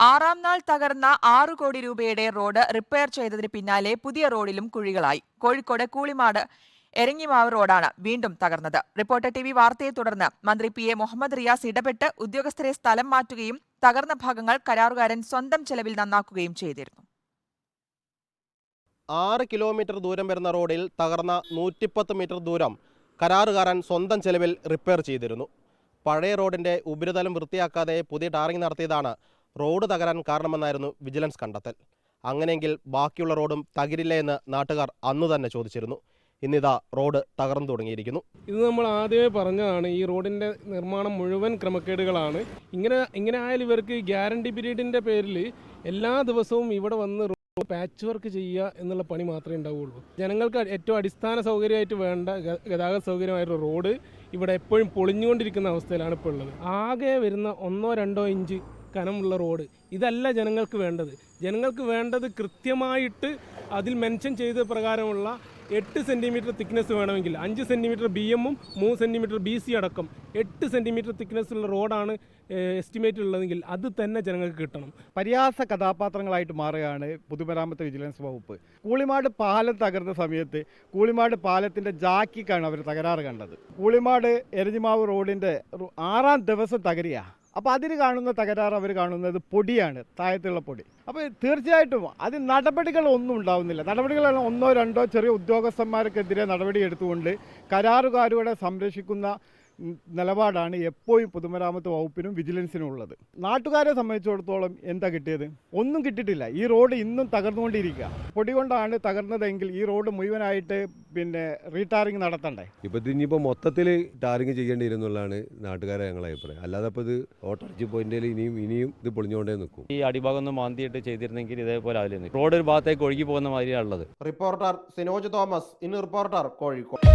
ആറാം നാൾ തകർന്ന 6 കോടി രൂപയുടെ റോഡ് റിപ്പയർ ചെയ്തതിന് പിന്നാലെ പുതിയ റോഡിലും കുഴികളായി. കോഴിക്കോട് കൂളിമാട് എരങ്ങിമാവ് റോഡാണ് വീണ്ടും തകർന്നത്. റിപ്പോർട്ടർ TV വാർത്തയെ തുടർന്ന് മന്ത്രി PA മുഹമ്മദ് റിയാസ് ഇടപെട്ട് ഉദ്യോഗസ്ഥരെ സ്ഥലം മാറ്റുകയും തകർന്ന ഭാഗങ്ങൾ കരാറുകാരൻ സ്വന്തം ചെലവിൽ നന്നാക്കുകയും ചെയ്തിരുന്നു. 6 കിലോമീറ്റർ ദൂരം വരുന്ന റോഡിൽ തകർന്ന 110 മീറ്റർ ദൂരം കരാറുകാരൻ സ്വന്തം ചെലവിൽ റിപ്പയർ ചെയ്തിരുന്നു. പഴയ റോഡിന്റെ ഉപരിതലം വൃത്തിയാക്കാതെ പുതിയ ടാറിംഗ് നടത്തിയതാണ് റോഡ് തകരാൻ കാരണമെന്നായിരുന്നു വിജിലൻസ് കണ്ടെത്തൽ. അങ്ങനെയെങ്കിൽ ബാക്കിയുള്ള റോഡും തകരില്ലേ എന്ന് നാട്ടുകാർ അന്നു തന്നെ ചോദിച്ചിരുന്നു. ഇന്നിതാ റോഡ് തകർന്നു തുടങ്ങിയിരിക്കുന്നു. ഇത് നമ്മൾ ആദ്യമേ പറഞ്ഞതാണ്, ഈ റോഡിൻ്റെ നിർമ്മാണം മുഴുവൻ ക്രമക്കേടുകളാണ്. ഇങ്ങനെ ആയാലും ഇവർക്ക് ഗ്യാരണ്ടി പീരീഡിൻ്റെ പേരിൽ എല്ലാ ദിവസവും ഇവിടെ വന്ന് പാച്ച് വർക്ക് ചെയ്യുക എന്നുള്ള പണി മാത്രമേ ഉണ്ടാവുകയുള്ളൂ. ജനങ്ങൾക്ക് ഏറ്റവും അടിസ്ഥാന സൗകര്യമായിട്ട് വേണ്ട ഗതാഗത സൗകര്യമായിട്ടുള്ള റോഡ് ഇവിടെ എപ്പോഴും പൊളിഞ്ഞുകൊണ്ടിരിക്കുന്ന അവസ്ഥയിലാണ് ഇപ്പോൾ ഉള്ളത്. ആകെ വരുന്ന 1-2 ഇഞ്ച് കനമുള്ള റോഡ് ഇതല്ല ജനങ്ങൾക്ക് വേണ്ടത്. ജനങ്ങൾക്ക് വേണ്ടത് കൃത്യമായിട്ട് അതിൽ മെൻഷൻ ചെയ്ത പ്രകാരമുള്ള 8 സെൻറ്റിമീറ്റർ തിക്നെസ് വേണമെങ്കിൽ 5 സെൻറ്റിമീറ്റർ BM-ഉം 3 സെൻറ്റിമീറ്റർ BC അടക്കം 8 സെൻറ്റിമീറ്റർ തിക്നെസ്സുള്ള റോഡാണ് എസ്റ്റിമേറ്റ് ഉള്ളതെങ്കിൽ അത് തന്നെ ജനങ്ങൾക്ക് കിട്ടണം. പരിഹാസ കഥാപാത്രങ്ങളായിട്ട് മാറുകയാണ് പൊതുമരാമത്ത് വിജിലൻസ് വകുപ്പ്. കൂളിമാട് പാലം തകർന്ന സമയത്ത് കൂളിമാട് പാലത്തിൻ്റെ ജാക്കിക്കാണ് അവർ തകരാറ് കണ്ടത്. കൂളിമാട് എരഞ്ഞിമാവ് റോഡിൻ്റെ 6ാം ദിവസം തകരുകയാണ്. അപ്പോൾ അതിന് കാണുന്ന തകരാറ് അവർ കാണുന്നത് പൊടിയാണ്, താഴത്തുള്ള പൊടി. അപ്പോൾ തീർച്ചയായിട്ടും അതിന് നടപടികളൊന്നും ഉണ്ടാവുന്നില്ല. നടപടികളെല്ലാം 1-2 ചെറിയ ഉദ്യോഗസ്ഥന്മാർക്കെതിരെ നടപടി എടുത്തുകൊണ്ട് കരാറുകാരുടെ സംരക്ഷിക്കുന്ന നിലപാടാണ് എപ്പോഴും പൊതുമരാമത്ത് വകുപ്പിനും വിജിലൻസിനും ഉള്ളത്. നാട്ടുകാരെ സംബന്ധിച്ചിടത്തോളം എന്താ കിട്ടിയത്? ഒന്നും കിട്ടിയിട്ടില്ല. ഈ റോഡ് ഇന്നും തകർന്നുകൊണ്ടിരിക്കുക. പൊടി കൊണ്ടാണ് തകർന്നതെങ്കിൽ ഈ റോഡ് മുഴുവനായിട്ട് റീടാറിങ് നടത്തണ്ടേ? ഇനിയിപ്പോൾ മൊത്തത്തിൽ ടാറിങ് ചെയ്യേണ്ടിയിരുന്നുള്ളതാണ് നാട്ടുകാരെ ഞങ്ങളുടെ അഭിപ്രായം. അല്ലാതെ ഇപ്പോൾ ഇത് ഓട്ടോറിച്ച് പോയിന്റിൽ ഇനിയും ഇത് പൊളിഞ്ഞുകൊണ്ടേ നിൽക്കും. ഈ അടിഭാഗം ഒന്ന് മാന്തിയിട്ട് ചെയ്തിരുന്നെങ്കിൽ ഇതേപോലെ ആവില്ല. റോഡ് ഒരു ഭാഗത്തേക്ക് ഒഴുകി പോകുന്ന മാതിരിയാണുള്ളത്. റിപ്പോർട്ടർ സിനോജ് തോമസ്, ഇന്ന് റിപ്പോർട്ടർ കോഴിക്കോട്.